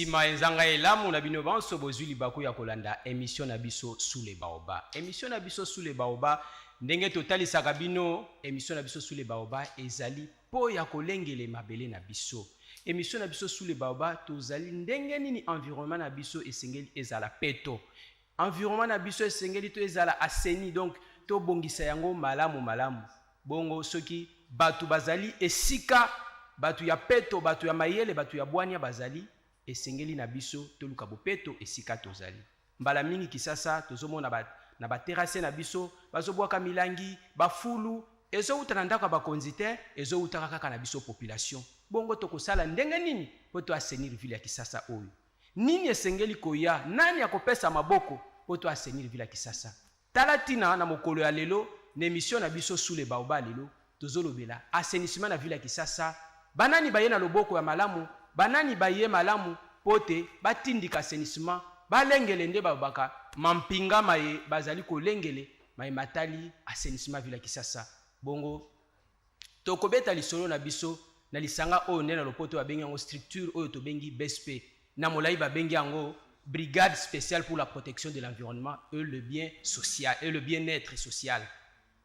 Sima enzanga elamu na bino banso bozuli baku ya kolanda émission na biso sous les baobas. Émission na biso sous les baobas ndenge totalisaka bino émission na biso sous les baobas ezali po ya kolengele mabele na biso. Émission na biso sous les baobas tozali ndenge nini environnement na biso esengeli ezala peto. Environnement na biso esengeli to ezala assaini, donc to bongisa yango malamu malamu. Bongo soki batu bazali esika batu ya peto, batu ya mayele, batu ya bwanya bazali esengeli na biso toluka bopeto esika tozali. Mbala mingi kisasa tozomona na ba terrasse na biso bazobwaka milangi bafulu ezo utana ndaka bakonzi te, ezo utaka kaka na biso population. Bongo tokosala ndenge nini po to assainir ville ya kisasa oyo? Nini esengeli koya? Nani akopesa maboko po to assainir ville ya kisasa? Talatina na mokolo ya lelo na émission na biso sous les baobas lelo tozolobela assainissement na ville ya kisasa. Banani baye na loboko ya malamu, banani baye malamu pote batindika assainissement balengele nde babaka mampinga maye bazali kolengele maye matali assainissement ville ya kisasa. Bongo tokobeta lisolo na biso na lisanga oyo nde na lopoto babengi yango structure oyo tobengi BSP, na molai babengi yango brigade spéciale pour la protection de l'environnement et le bien social et le bien-être social.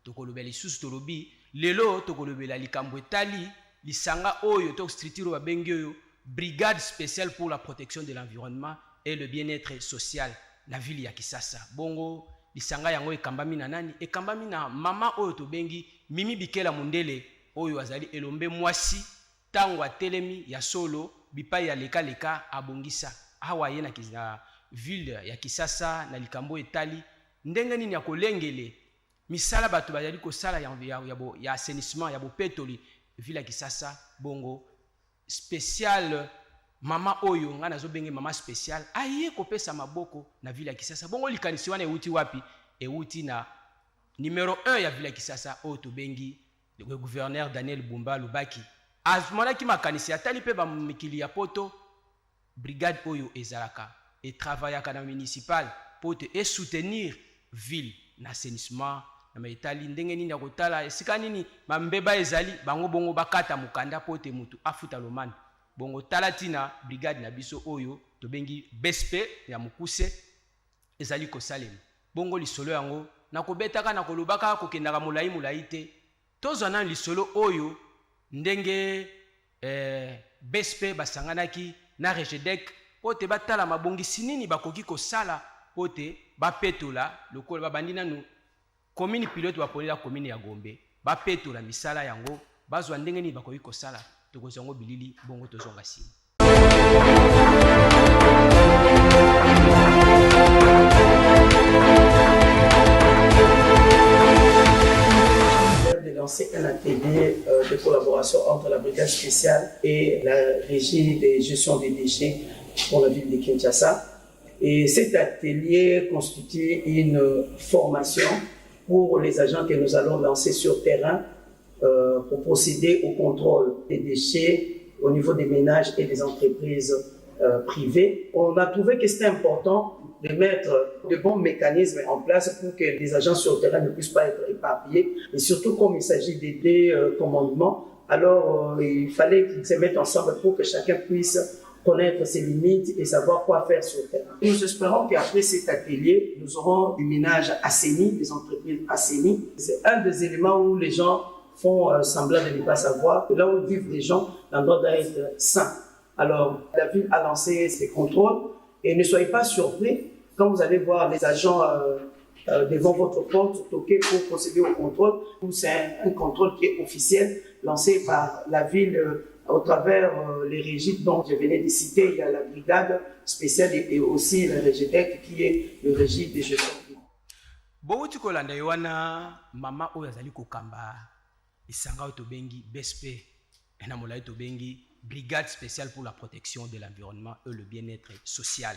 Tokolobela lisusu tolobi lelo tokolobela likambo etali lisanga oyo to structure babengi oyo brigade spéciale pour la protection de l'environnement et le bien-être social na ville ya Kisasa. Bongo lisanga yango ekambami na nani? Ekambami na mama oyo tobengi Mimi Bikela Mundele oyo azali elombe mwasi tango atelemi ya solo bipai ya leka leka abongisa awa ye na ville ya Kisasa na likambo etali ndenge nini ya kolengele misala batu bazali kosala ya assainissement ya bopetoli ville ya Kisasa. Bongo spécial mama oyo nga nazobenge mama spécial aye kopesa maboko na ville ya Kisasa. Bongo likanisi wana euti wapi? Euti na numéro 1 ya ville ya Kisasa oyo tobengi le gouverneur Daniel Bumba Lubaki. Azmonaki makanisi atali pe ba mikili ya poto brigade oyo ezalaka et travaillaka na municipal pour te soutenir ville na assainissement na maitali ndenge nini ya kotala esika nini mambeba ezali bango bongo bakata mukanda pote mutu afuta lomani. Bongo talatina brigade na biso oyo tobengi BSP ya mukuse ezali kosalema. Bongo lisolo yango nakobetaka na kolobaka kokendaka mulai mulai te tozana lisolo oyo ndenge BSP basanganaki na Regedec pote batala mabongisi nini bakoki kosala pote bapetola lokola babandi nanu commune pilote baponela commune ya Gombe bapetola misala yango bazwa ndenge nini bakoki kosala tokozwa yango bilili. Bongo tozonga sima de lancer un atelier de collaboration entre la brigade spéciale et la régie de gestion des déchets pour la ville de Kinshasa. Et cet atelier constitue une formation pour les agents que nous allons lancer sur terrain pour procéder au contrôle des déchets au niveau des ménages et des entreprises privées. On a trouvé que c'était important de mettre de bons mécanismes en place pour que les agents sur le terrain ne puissent pas être éparpillés. Et surtout, comme il s'agit d'aider commandement, alors il fallait qu'ils se mettent ensemble pour que chacun puisse connaître ses limites et savoir quoi faire sur le terrain. Et nous espérons qu'après cet atelier, nous aurons des ménages assainis, des entreprises assainies. C'est un des éléments où les gens font semblant de ne pas savoir. Là où vivent les gens, l'endroit doit être sain. Alors, la ville a lancé ses contrôles et ne soyez pas surpris quand vous allez voir les agents devant votre porte toquer pour procéder au contrôle. C'est un contrôle qui est officiel, lancé par la ville au travers les régies dont je venais de citer. Il y a la brigade spéciale et aussi la Regedec qui est le régime des gestions. Bouti kolanda yoana mama oyo azali kokamba isanga tobengi BSP na molai tobengi brigade spéciale pour la protection de l'environnement et le bien-être social.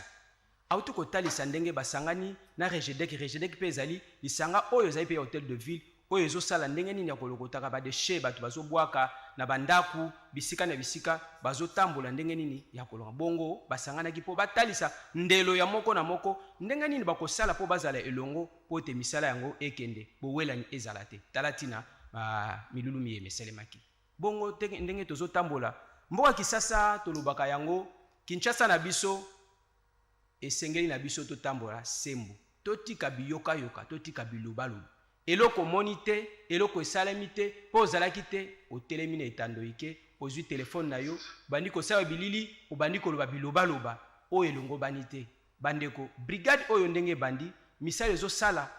Auto kotali sandenge basangani na Regedec pe ezali lisanga oyo ezali pe hôtel de ville oyo ezosala ndenge nini ya kolokotaka ba déchets bato bazobwaka na bandaku bisika na bisika bazotambola ndenge nini ya kolonga. Bongo basanganaki po batalisa ndelo ya moko na moko ndenge nini bakosala po bazala elongo po te misala yango ekende bowelani ezala te talatina milulu miye meselemaki. Bongo ndenge tozotambola mboka Kisasa tolobaka yango Kinshasa na biso esengeli na biso totambola sembo totika biyoka yoka totika bilubalu eloko monite eloko esalemi te po ozalaki te otelemi na etando ike ozwi telefone na yo bandi kosala bilili obandi koloba bilobaloba oyo elongo bani te bandeko brigade oyo ndenge bandi misala ezosala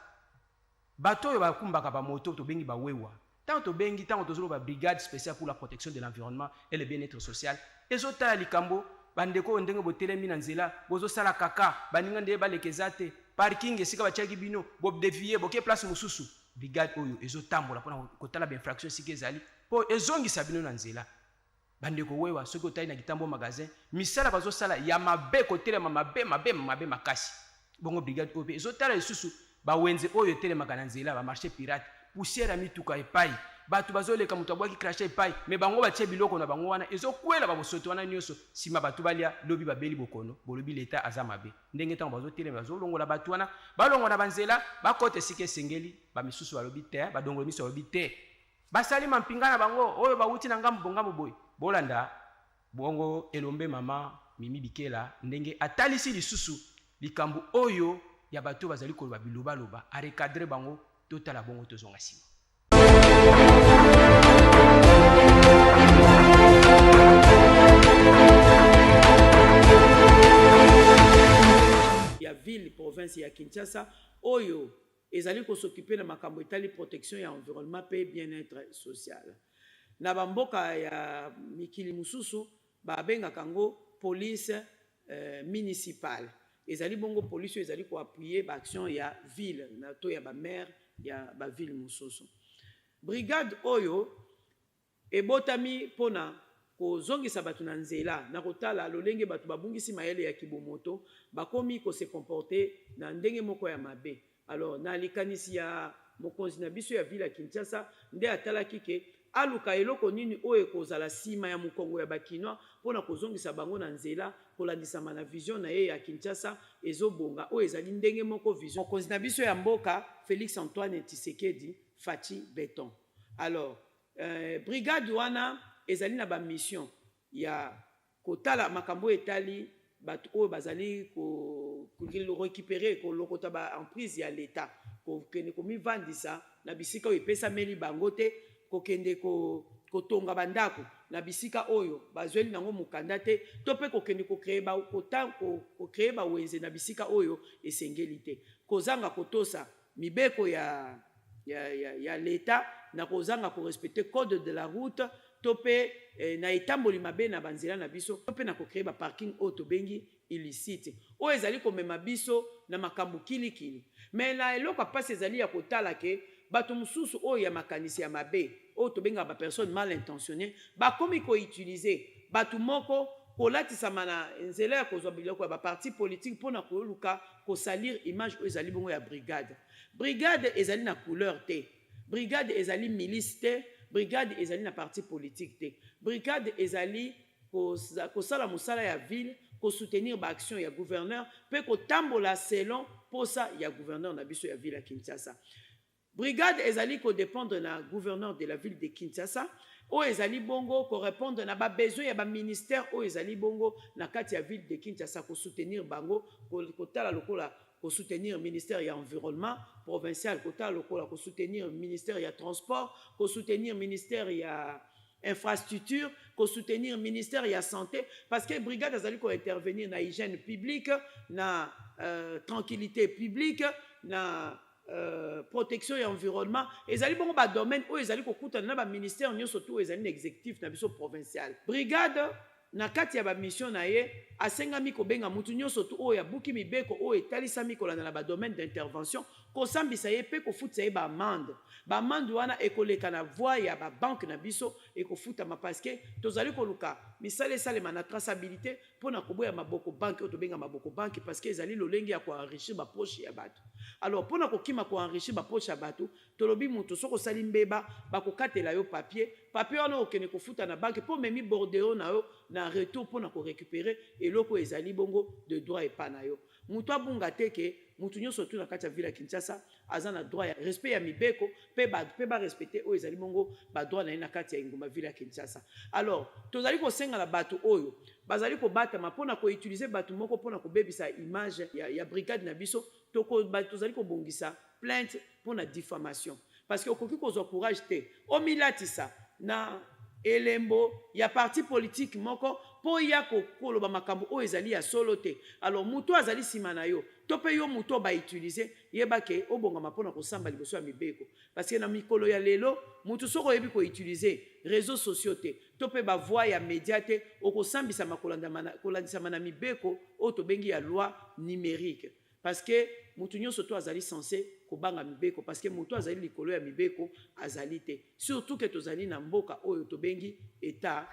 bato oyo bakumbaka bamoto tobengi bawewa tant tobengi tant tozoloba brigade spéciale pour la protection de l'environnement et le bien-être social ezotala likambo bandeko oyo ndenge botelemi na nzela bozosala kaka baninga nde balekeza te parking esika batiaki bino bobdevie boke place mosusu brigade oyo ezotambola mpona kotala bainfraction esika ezali mpo ezongisa bino na nzela bandeko wewa soki otali na kitambo magasin misala bazosala ya mabe kotelema mabe makasi bongo brigade oyo mpe ezotala lisusu bawenze oyo etelemaka na nzela bamarché pirate poussière ya mituka epai bato bazoleka moto abwaki crashe epai me bango batie biloko na bango wana ezokwela babosoto wana nyonso nsima bato balia lobi babeli bokono bolobi leta aza mabe ndenge ntango bazotelema bazolongola bato wana balongola banzela bakota esika esengeli bamisusu balobi te badongolo miso balobi te basali mampinga na bango oyo bawuti na ngambo boye bolanda bongo elombe mama Mimi Bikela ndenge atalisi lisusu likambo oyo ya bato bazali koloba bilobaloba arecadre bango totala bongo tozonga nsima. Ya ville province ya Kinshasa oyo ezali ko s'occuper na makambo etali protection ya environnement pe bien-être social. Na bamboka ya mikili mususu babenga kango police municipale. Ezali bongo police ezali ko appuyer ba action ya ville na to ya ba maire ya ba ville mususu. Brigade oyo ebotami pona ko zongisa batu na nzela na kotala lolenge batu babungisi mayele ya kibomoto bakomi ko se comporter na ndenge moko ya mabe. Alors na likanisi ya mokonzi na biso ya ville ya Kinshasa nde atalaki ke aluka eloko nini oyo kozala sima ya mukongo ya bakinois pona kozongisa bango na nzela kolandisama na vision na ye ya Kinshasa ezobonga oyo ezali ndenge moko vision mokonzi na biso ya mboka Félix Antoine Tshisekedi Fachi Beton. Alors brigade wana ezali na ba mission ya kotala makambo etali batu oyo bazali ko récupérer ko lokota ba emprise ya l'état ko kene ko mivandisa na bisika oyo pesa meli bango te ko kende ko tonga bandako na bisika oyo bazweli nango mukanda te to pe ko kende ko créer ba ko créer ba wenze na bisika oyo esengeli te kozanga kotosa mibeko ya l'état na kozanga ko respecter code de la route topé na etamboli mabe na banzela na biso topé na ko créer ba parking auto bengi illicite o ezali ko mema biso na makambo kilikili mais na eloko passe ezali ya kotala ke bato mususu o ya makanisi ya mabe o to benga ba personne mal intentionnées ba komi ko utiliser bato moko ko latisa mana nzela ya kozwa biloko ya ba parti politique pona ko luka ko salir image o ezali bongo ya brigade ezali na couleur te brigade ezali milice te brigade ezali na parti politique te brigade ezali ko sala musala ya ville ko soutenir ba action ya gouverneur pe ko tambola selon posa ya gouverneur na biso ya ville ya Kinshasa. Brigade ezali ko dépendre na gouverneur de la ville de Kinshasa o ezali bongo ko répondre na ba besoin ya ba ministère o ezali bongo na kati ya ville de Kinshasa ko soutenir bango ko tala lokola ko soutenir ministère ya environnement provincial ko tala lokola ko soutenir ministère ya transport ko soutenir ministère ya infrastructure ko soutenir ministère ya santé parce que brigade ezali ko intervenir na hygiène publique na tranquillité publique na protection et environnement ezali bongo ba domaine o ezali ko kutana na ba ministère nyonso to ezali na exécutif na biso provincial brigade na kati ya ba mission na ye asengami ko benga mutu nyonso to o ya buki mibeko o etalisami ko landa na ba domaine d'intervention ko sambisa ye pe ko futsa ye ba amende wana ekoleka na voie ya ba banque na biso ekofuta ma parce que tozali ko luka misale salema na traçabilité pona ko boya maboko banque o to benga maboko banque parce que ezali lolenge ya ko enrichir ba poche ya bato. Alors pona ko kima ko enrichir ba poche ya bato tolobi mutu soko sali mbeba ba ko katela yo papier wana okene ko futa na banque po memi bordeo na yo na retour pour na ko récupérer eloko ezali bongo de droit et pas na yo. Mutu abunga te ke mutu nyonso tu na kati ya ville ya Kinshasa aza na droit ya respect ya mibeko pe ba respecter o ezali bongo ba droit na ina kati ya ngoma ville ya Kinshasa. Alors tozali ko senga na bato oyo bazali ko batama pona ko utiliser bato moko pona ko bebisa image ya brigade na biso tozali ko bongisa plainte pona diffamation parce que okoki ko zo courage te o milatisa na elembo ya parti politique moko po ya kokoloba makambo o ezali ya solo te. Alors mutu azali sima na yo to pe yo mutu ba utiliser yeba ke obonga mapona ko samba liboso ya mibeko parce que na mikolo ya lelo mutu soko yebi ko utiliser réseaux sociaux te to pe ba voix ya média te okosambisa kolandisa mana mibeko o to bengi ya loi numérique parce que mutu nyonso to azali censé kobanga mibeko parce que mutu azali likolo ya mibeko azali te surtout que tozali na mboka oyo to bengi état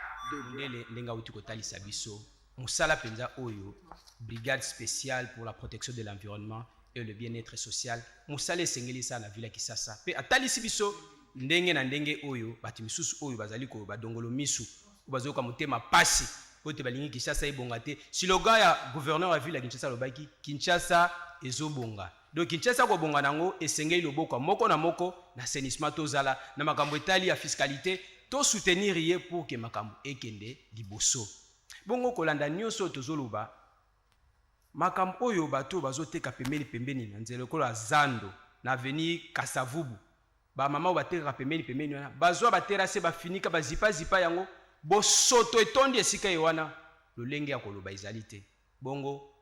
de ndenga uti kotalisa biso musala penza oyo brigade spéciale pour la protection de l'environnement et le bien-être social musala esengeli sa na ville ya Kisasa pe atalisi biso ndenge na ndenge oyo bati misusu oyo bazali ko badongolo misu bazoka motema pasi ote balingi Kinshasa ebonga te slogan ya gouverneur ya ville ya Kinshasa lobaki Kinshasa ezobonga. Donc Kinshasa ko bonga nango esengeli loboko moko na moko na assainissement tozala na makambo etali ya fiscalité to soutenir ye pour que makambo ekende liboso. Bongo kolanda nyonso tozoloba makambo oyo bato bazoteka pembeni na nzela kola Zando na avenue Kasavubu ba mama bateka pembeni wana bazwa baterase bafinika bazipa yango bosoto etondi esika yewana lolenge ya koloba ezalite. Bongo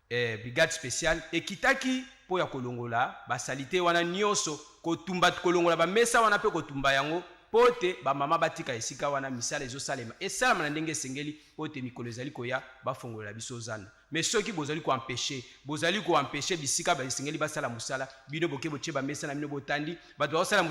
brigade spéciale ekitaki po ya kolongola basalite wana nyonso kotumba kolongola ba mesa wana pe kotumba yango pote ba mama batika esika wana misala ezosalema esalama na ndenge esengeli pote mikolo ezali koya bafongola biso zana. Mais ceux qui bozali ko empêcher bisika ba esengeli basala musala bino boke boche ba mesa na bino botandi bato basala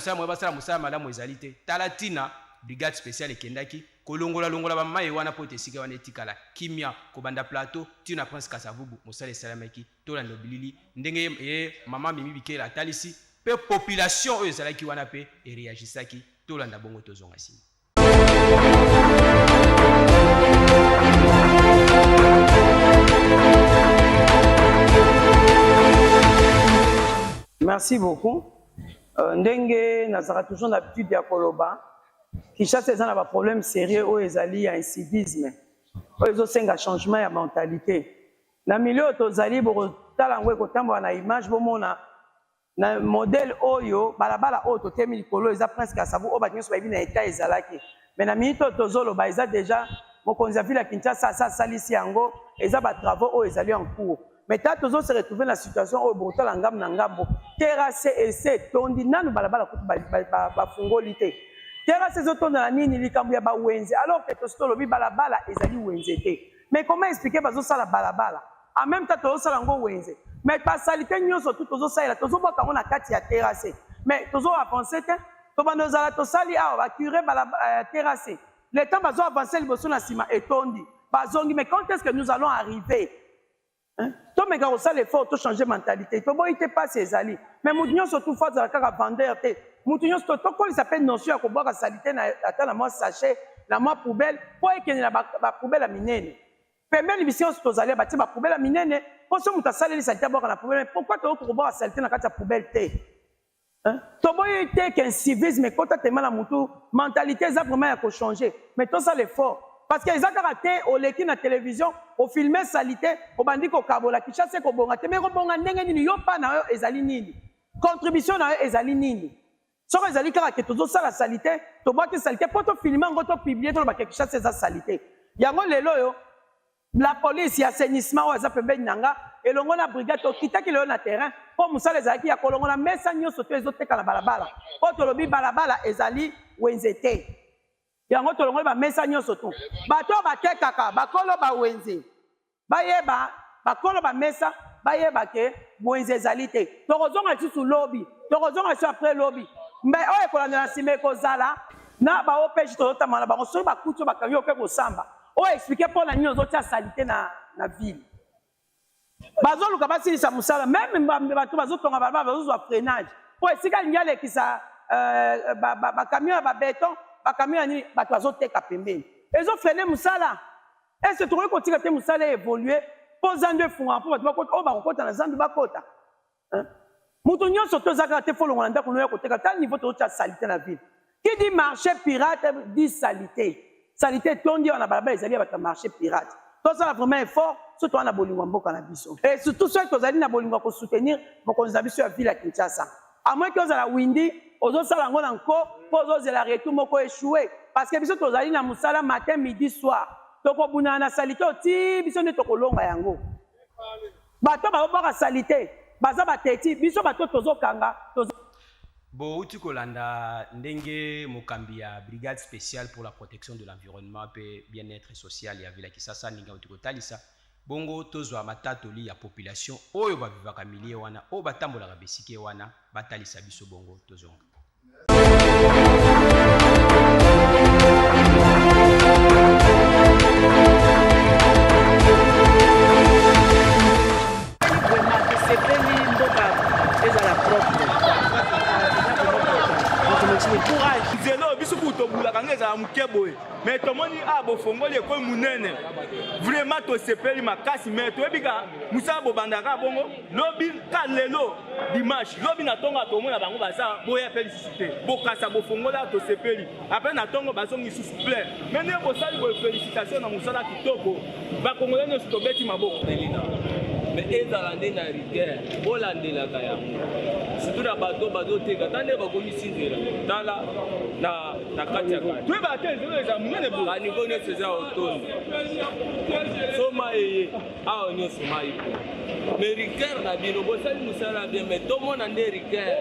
musala malamu ezalite talatina brigade spéciale ekendaki kolongola ba mama wana pote esika wana etikala kimia kobanda plateau tina Prince Kasavubu musala esalamaki tolanda bilili ndenge ye mama Mimi Bikela talisi pe population oyo ezalaki wana pe ereagisaki tolanda bongo tozonga sima. Merci beaucoup. Ndenge nazara toujours l'habitude ya koloba Kinshasa ezana ba problème sérieux o ezali ya incivisme o ezosenga changement ya mentalité na milieu tozali botala ngwe kotambola na image bomona na modèle oyo balabala oyo totemi likolo eza Prince Kasavubu o bato nyonso bayebi na état ezalaki mais na minute tozoloba eza déjà mokonzi ya ville ya Kinshasa asalisi yango eza ba travaux oyo ezali en cours mais ta tozo se retrouver na situation oyo botala ngambo na ngambo terrasse ese tondi nanu balabala kutu bafungoli te terrasse ezotonda na nini likambo ya bawenze alors que tosolobi balabala ezali wenze te. Mais comment expliquer bazosala balabala en même temps tozosala ngo wenze mais basalite nyonso tu tozosalela tozoboka ngo na kati ya terrasse mais tozo avancer te tobanda ozala tosali awa bacure terrasse le temps bazo avancer liboso na nsima etondi bazongi. Mais quand est-ce que nous allons arriver to meka kosala effort to changer mentalité toboyi te pasi ezali mais mutu nyonso tu fa ozala kaka vendeur te mutu nyonso tokolisa mpe notion ya kobwaka salite na ata na mwa sachet na mwa poubelle mpo ekende na bapoubelle ya minene pembeni bisi nyonso tozali batie bapoubelle ya minene mpo so mutu asaleli salite abwaka na poubelle. Pourquoi toyoki kobwaka salite na kati ya poubelle te toboyi te ke civisme ekota tema na mutu mentalité eza vraiment ya kochanger mais tosala effort parce que eza kaka te oleki na télévision ofilme salite obandi kokabola Kinshasa ekobonga te mais ekobonga ndenge nini yo mpa na yo ezali nini contribution na yo ezali nini soko ezali kaka ke tozosala salite tobwaki salite mpo tofilme yango topiblie tolobaka Kinshasa eza salite yango lelo oyo la police ya assainissement oyo eza pembeni na nga elongo na brigade tokitaki lelo na terrain mpo mosala ezalaki ya kolongola mesa nyonso to ezoteka na balabala mpo tolobi balabala ezali wenze te yango tolongoli bamesa nyonso tu bato batekaka bakolo bawenze bayeba bakolo bamesa bayeba ke wenze ezali te tokozonga lisusu lobi tokozonga lisusu après lobi mbe oyo ekolanda na nsima ekozala na baopg tozotama na bango soki bakuti oyo bakangi oke kosamba oyo explike mpo na nini ozotia salite na ville bazoluka basilisa mosala meme bato bazotonga balabala bazozwa freinage mpo esika alingi alekisa bakamion ya babeton bakamion ya nini bato bazoteka pembeni ezofrene mosala Est-ce que tu aurais continué à musala évoluer pour zande funga pour battre bakota o ba kokota na zande bakota hein mutu nyonso tozaka te folonga ndako no yakoteka ta niveau to cha salité na ville qui dit marché pirate dit salité salité tondi on a balaba ezali ba marché pirate tout ça vraiment effort surtout on a bolingo mboka na biso et surtout ceux qui ozali na bolingo ko soutenir bokonzi na biso ya ville ya Kinshasa à moins que ozala windi ozosala ngo na nko po ozozela retour moko échoué parce que biso tozali na musala matin midi soir toko buna na salité oti biso ne toko longa yango bato ba obaka salité baza bateti biso bato tozokanga Bo uti kolanda ndenge mokambi ya brigade spéciale pour la protection de l'environnement pe bien-être social ya vila Kisasa ninga uti kotalisa bongo tozwa matatoli ya population oyo bavivaka milie wana o batambolaka besike wana batalisa biso bongo tozonga Zelo biso kuto bula kangeza mukeboe mais tomoni abo fongoli ko munene vraiment to sepeli makasi mais to ebika musabo bandaka bongo lobi kalelo dimanche lobi na tonga to mona bango baza boya félicité bokasa bo fongola to sepeli après na tongo bazongi sous plein mais ne bo sali bo félicitation na musala kitoko ba kongolais no to beti maboko delina mais ezala nde na rigueur bolandelaka yango surtout na bato bazoteka tande bakomisinzela tala na kati ya kati toyeba te ezelo eza monene bo na niveau nyonso eza otondi soma eye awa nyonso mai po mais rigueur na bino bosali mosala bien mais tomona nde rigueur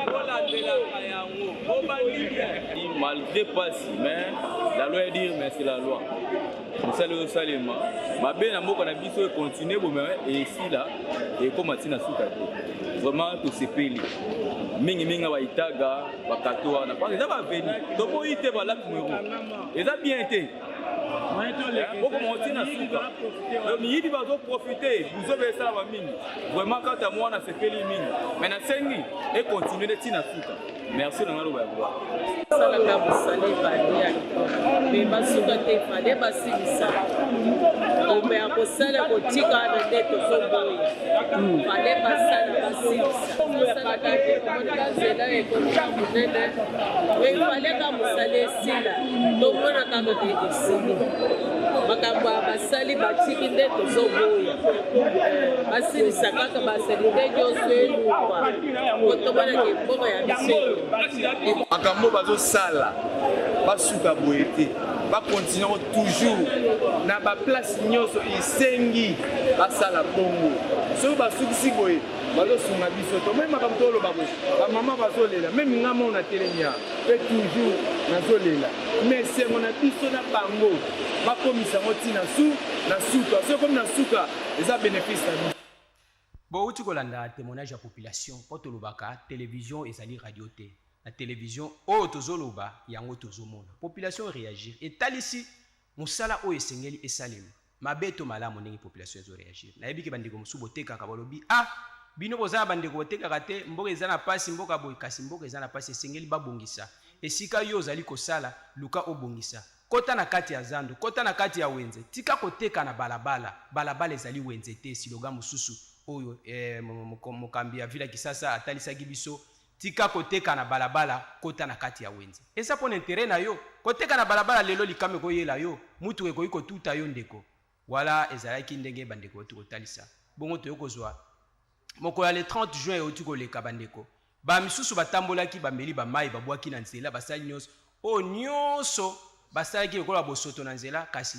bolandelaka yango bobandi bien malgré pasi mais la loi est dire mais c'est la loi mosali osalema mabe na mboka na biso ekontinue bome esila ekoma ntina suka te vraiment tosepeli mingimingi baitaga bakato wana parce eza baveni tokoyi te balaki mwero eza bien te okoma ntina suka miyidi bazoprofite buzobesala bamingi vraiment kata mwana sepeli mingi mais nasengi ekontinue nde ntina suka merci na ngalo bayabwa salaka bosale balia me basuka te fale basilisa ombe ya kosala kotika na nde tozoboya fale basala basilisa osalaka te komonaka nzela ekomoka monene efaleka mosala esila tomona kaka te esili makambo ya basali batiki nde tozoboya basilisa kaka basali nde nyonso elukwa po tomonaka eboma ya biso makambo bazosala basuka boye te bakontinue toujours na baplace nyonso esengi basala bongo soki basukisi boye bazosunga biso tomoi makambo toloba boye bamama bazolela meme nga mona telemia mpe toujours nazolela mais esengo na biso na bango bakomisa yango ntina na suka soki komi na suka eza bénéfice na biso bo uti kolanda témoignage ya population po tolobaka télévision ezali radio te la télévision oyo tozoloba yango tozomona population réagir etalisi mosala oyo esengeli esalema mabe to malamu ndenge population ezoréagir nayebi ke bandeko mosusu botekaka balobi bino bozala bandeko botekaka te mboka eza na pasi mboka boye kasi mboka eza na pasi esengeli babongisa esika yo ozali kosala luka obongisa kota na kati ya zando kota na kati ya wenze tika koteka na balabala ezali wenze te siloga mosusu oyo mokambi ya vila Kisasa atalisaki biso tika koteka na balabala kota na kati ya wenze eza pona intérêt na yo koteka na balabala lelo likame koyela yo mutu ekoyi kotuta yo ndeko wala ezalaki ndenge bandeko otu kotalisa bongo toyo kozwa moko ya le 30 juin otu koleka bandeko bamisusu batambolaki bameli bamai babwaki na nzela basali nyonso oyo nyonso basalaki lokola bosoto na nzela kasi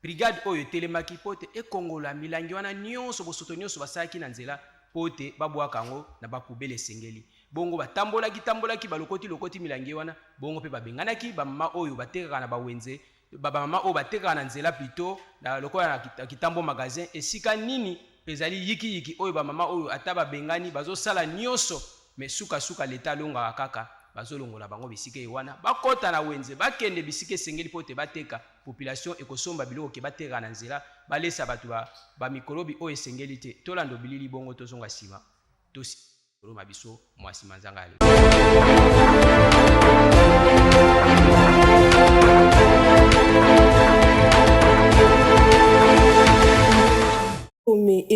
brigade oyo etelemaki pote ekongola milangi wana nyonso bosoto nyonso basalaki na nzela pote babwaka yango na bapubele esengeli bongo batambolaki balokoti milangi wana bongo pe babenganaki bamama oyo batekaka na bawenze bamama oyo batekaka na nzela plutôt na lokola na kitambo magasin esika nini ezali yiki oyo bamama oyo ata babengani bazosala nyonso mais suka leta alongaka kaka bazolongola bango bisika ewana bakota na wenze bakende bisika esengeli pote bateka population ekosomba biloko ke bateka na nzela balesa bato bamikolobi oyo esengeli te tolando bilili bongo tozonga nsima tosi koloma biso mwasi manzanga ale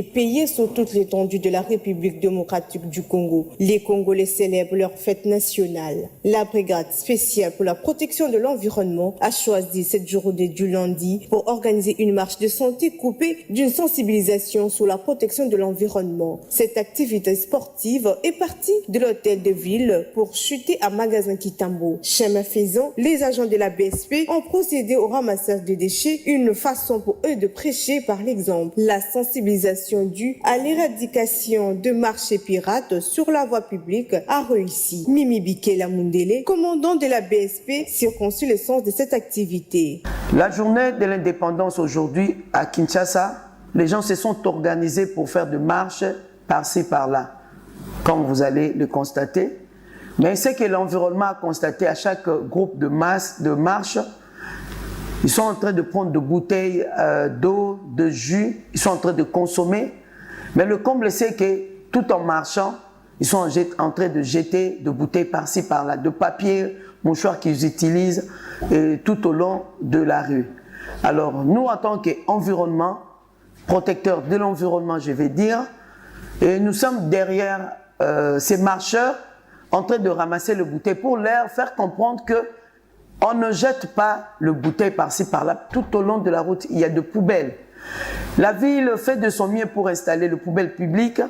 et payés sur toute l'étendue de la République démocratique du Congo. Les Congolais célèbrent leur fête nationale. La brigade spéciale pour la protection de l'environnement a choisi cette journée du lundi pour organiser une marche de santé coupée d'une sensibilisation sur la protection de l'environnement. Cette activité sportive est partie de l'hôtel de ville pour chuter à Magasin Kitambo. Chemin faisant, les agents de la BSP ont procédé au ramassage des déchets, une façon pour eux de prêcher par l'exemple. La sensibilisation due à l'éradication de marchés pirates sur la voie publique a réussi. Mimi Bikela Mundele, commandant de la BSP, circoncis le sens de cette activité. La journée de l'indépendance aujourd'hui à Kinshasa, les gens se sont organisés pour faire des marches par-ci par-là, comme vous allez le constater. Mais ce que l'environnement a constaté à chaque groupe de marche, ils sont en train de prendre des bouteilles d'eau, de jus, ils sont en train de consommer. Mais le comble, c'est que tout en marchant, ils sont en train de jeter des bouteilles par-ci par-là, de papier, mouchoirs qu'ils utilisent tout au long de la rue. Alors nous, en tant qu'environnement, protecteurs de l'environnement, je vais dire, et nous sommes derrière ces marcheurs en train de ramasser le bouteille pour leur faire comprendre que on ne jette pas le bouteille par-ci par-là. Tout au long de la route, il y a des poubelles. La ville fait de son mieux pour installer les poubelles publiques,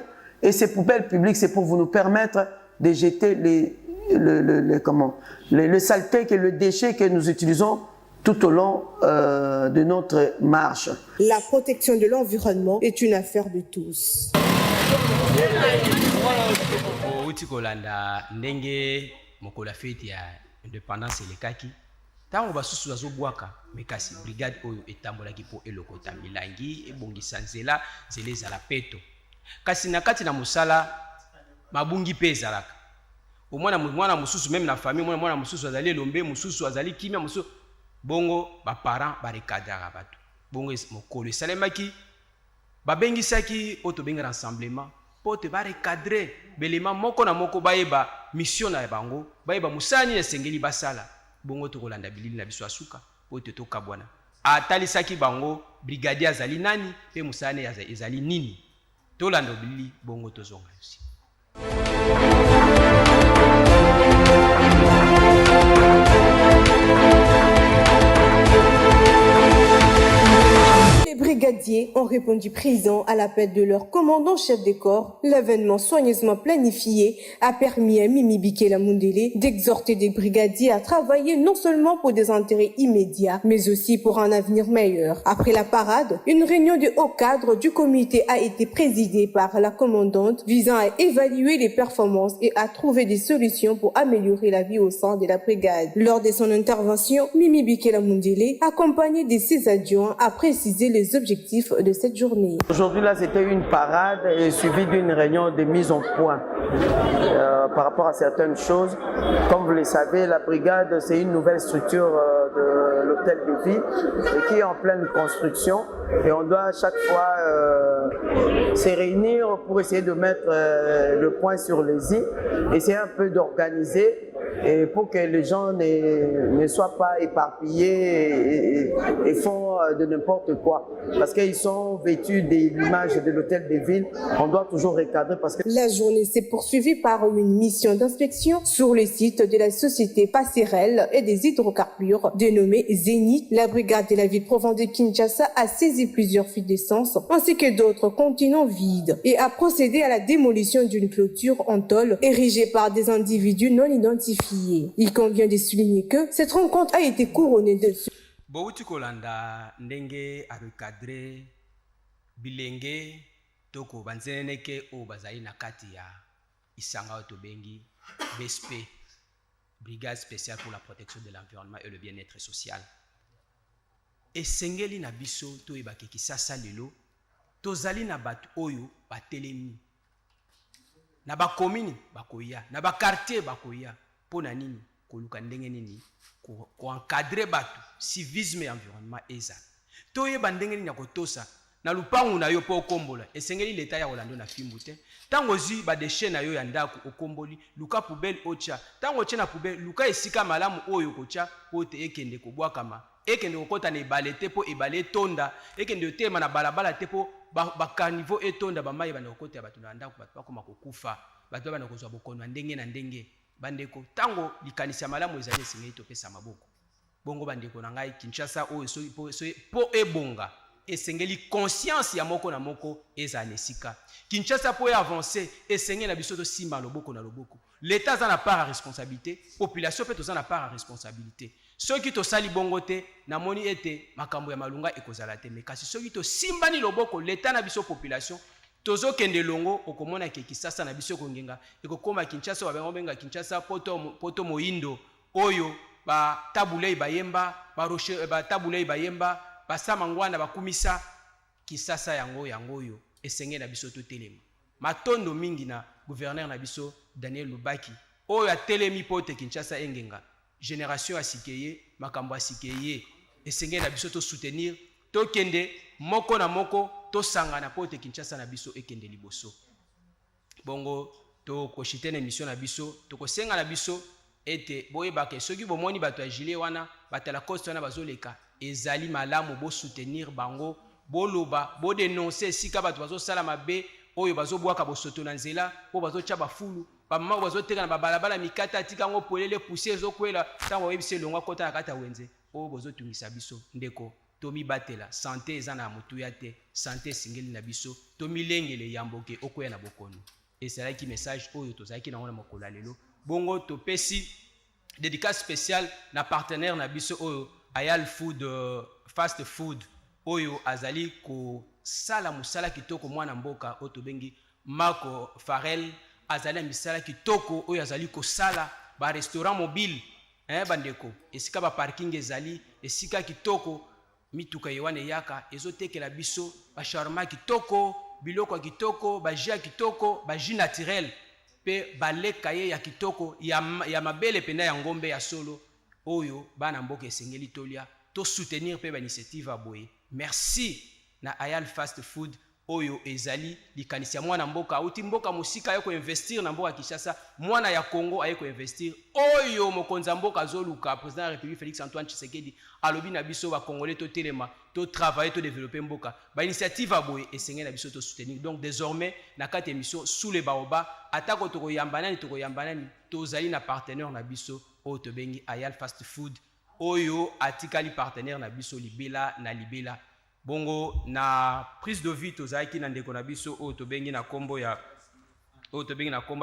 et ces poubelles publiques, c'est pour nous permettre de jeter le saleté, le déchet que nous utilisons tout au long de notre marche. La protection de l'environnement est une affaire de tous. outi kolanda ndenge mokolo fete ya indépendance elekaki ntango basusu bazobwaka mekasi brigade oyo etambolaki mpo elokota milangi ebongisa nzela ezala peto kasi na kati na mosala mabungi mpe ezalaka mwana mosusu meme na famille mwana mosusu azali elombe mosusu azali kimia mosusu bongo baparent barecadraka bato bongo mokolo esalemaki babengisaki oyo tobenga rassemblement po te barecadre belema moko na moko bayeba mission na bango bayeba mosala nini esengeli basala bongo tokolanda bilili na biso asuka po te tokabwana atalisaki bango brigadier azali nani mpe mosala ne ezali nini tolanda bilili bongo tozonga yosi. Les brigadiers ont répondu présents à l'appel de leur commandant chef de corps. L'événement soigneusement planifié a permis à Mimi Bikela Mundele d'exhorter des brigadiers à travailler non seulement pour des intérêts immédiats, mais aussi pour un avenir meilleur. Après la parade, une réunion de haut cadre du comité a été présidée par la commandante visant à évaluer les performances et à trouver des solutions pour améliorer la vie au sein de la brigade. Lors de son intervention, Mimi Bikela Mundele, accompagnée de ses adjoints, a précisé les objectifs de cette journée. Aujourd'hui, là, c'était une parade suivie d'une réunion de mise en point par rapport à certaines choses. Comme vous le savez, la brigade, c'est une nouvelle structure de l'hôtel de ville et qui est en pleine construction. Et on doit à chaque fois se réunir pour essayer de mettre le point sur les i, essayer un peu d'organiser et pour que les gens ne soient pas éparpillés et font de n'importe quoi. Parce qu'ils sont vêtus de l'image de l'hôtel de ville, on doit toujours recadrer parce que... La journée s'est poursuivie par une mission d'inspection sur le site de la société Passerelle et des hydrocarbures dénommée Zénith. La brigade de la ville province de Kinshasa a saisi plusieurs fuites d'essence ainsi que d'autres contenants vides et a procédé à la démolition d'une clôture en tôle érigée par des individus non identifiés. Il convient de souligner que cette rencontre a été couronnée de... Bouti kolanda ndenge a recadré bilenge toko banzeneke o bazali na kati ya isanga tobengi BSP, brigade spéciale pour la protection de l'environnement et le bien-être social. Et sengeli na biso to ebake kisasa lelo tozali na batu oyo batelemi na ba commune bakoya na ba quartier bakoya pona nini koluka ndenge nini ko encadrer batu civisme et environnement eza toyeba ndenge nini ya kotosa na lupangu na yo po okombola esengeli leta ya Orlando na fimbu te tango zi ba déchet na yo ya ndako okomboli luka poubelle ocha tango chena poubelle luka esika malamu oyo kocha pote ekende kobwakama ekende kokota na ebale te po ebale tonda ekende otema na balabala te po bakaniveau etonda bamai banda kokota bato na ndako bato bakoma kokufa bato banda kozwa bokono ndenge na ndenge bandeko tango likanisi ya malamu ezali esengeli topesa maboko bongo bandeko na ngai Kinshasa oyo po ebonga esengeli conscience ya moko na moko ezala esika Kinshasa po avancer esengeli na biso tosimba loboko na loboko l'état aza na part ya responsabilité population pe toza na part ya responsabilité soki tosali bongo te namoni ete makambo ya malunga ekozala te mais kasi soki tosimbani loboko l'état na biso population tozokende longo okomona ke Kinshasa na biso kongenga ekokoma Kinshasa babenga Kinshasa poto moindo oyo ba tabulei bayemba ba tabulei bayemba basama ngwana bakumisa Kinshasa yango oyo esenge na biso totelema matondo mingi na gouverneur na biso Daniel Lubaki oyo atelemi pote Kinshasa engenga génération asikeye makambo asikeye esenge na biso to soutenir tokende moko na moko tosangana pote Kinshasa na biso ekende liboso bongo to koshite na émission na biso to kosenga na biso ete boyebaka soki bomoni bato ya gilet wana batala coste wana bazoleka ezali malamu bo soutenir bango boloba bo dénoncer esika bato bazosala mabe oyo bazobwaka bosoto na nzela po bazotya bafulu bamama bazoteka na babalabala mikata atika ngo polele poussière ezokwela ntango oyebisa elongo kota na kati ya wenze oyo bozotungisa biso ndeko tomibatela santé eza na motuya te santé esengeli na biso tomilengele yamboke okoya na bokono ezalaki message oyo tozalaki nango na mokolo ya lelo bongo topesi dédicace spéciale na partenaire na biso oyo Ayal Food fast food oyo azali kosala mosala kitoko mwana mboka oyo tobengi Marco Farel azali misala kitoko oyo azali kosala ba restaurant mobile bandeko esika ba parking ezali esika kitoko mituka yewane yaka ezotekela biso ba shawarma kitoko biloko kitoko ba jus kitoko ba jus naturel pe baleka ye ya kitoko ya mabele pena ya ngombe ya solo oyo bana mboka esengeli tolia to soutenir pe ba initiative aboye merci na Ayal fast food oyo ezali likanisi ya mwana mboka auti mboka musika aye ko investir na mboka Kinshasa mwana ya Congo aye ko investir oyo mokonza mboka zoluka président de la République Félix Antoine Tshisekedi alobi na biso ba congolais to telema to travailler to développer mboka ba initiative aboye esengeli na biso to soutenir donc désormais na kati émission sous les baoba atako to koyambanani tozali na partenaire na biso oyo to bengi Ayal fast food oyo atikali partenaire na biso libela na libela bongo na prise de vie tozalaki na ndeko na biso oyo tobengi na kombo ya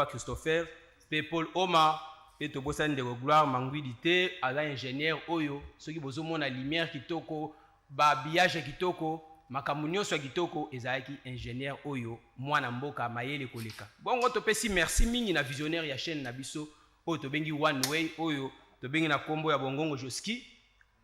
Christopher pe Paul Oma pe tobosani ndeko Gloire Mangwidi te aza ingénieur oyo soki bozomona lumière kitoko babillage kitoko makambo nyonso ya kitoko ezalaki ingénieur oyo mwana mboka mayele koleka bongo topesi merci mingi na visionnaire ya chaîne na biso oyo tobengi One Way oyo tobengi na kombo ya Bongongo Joski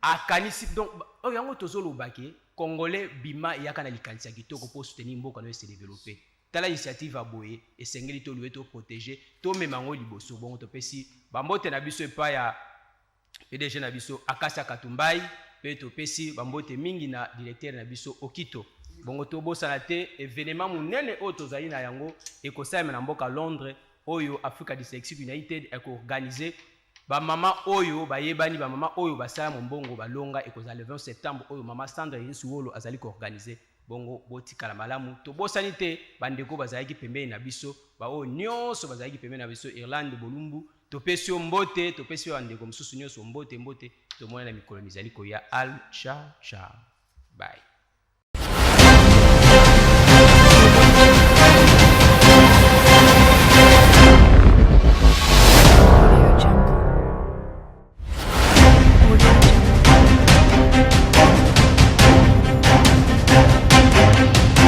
akanisi donc oyo yango tozolobaki Congolais bima yaka na likanisi ya kitoko pour soutenir mboka no se développer tala initiative aboye esengeli to luwe to protéger to memango liboso bongo topesi bambote na biso epa ya PDG na biso Akasa Katumbai pe topesi bambote mingi na directeur na biso Okito bongo to bosana te événement munene oyo tozali na yango ekosala na mboka Londres oyo Africa Dyslexic United eko-organiser ba mama oyo bayebani ba mama oyo basala mombongo balonga ekozala le 20 septembre oyo mama Sandra Yesuwolo azali ko organiser bongo botikala malamu to bosani te bandeko bazalaki pembeni na biso ba oyo nyonso bazalaki pembeni na biso Irlande Bolumbu topesi mbote topesi bandeko mosusu nyonso mbote to mona na mikolo mizali ko ya al cha bye.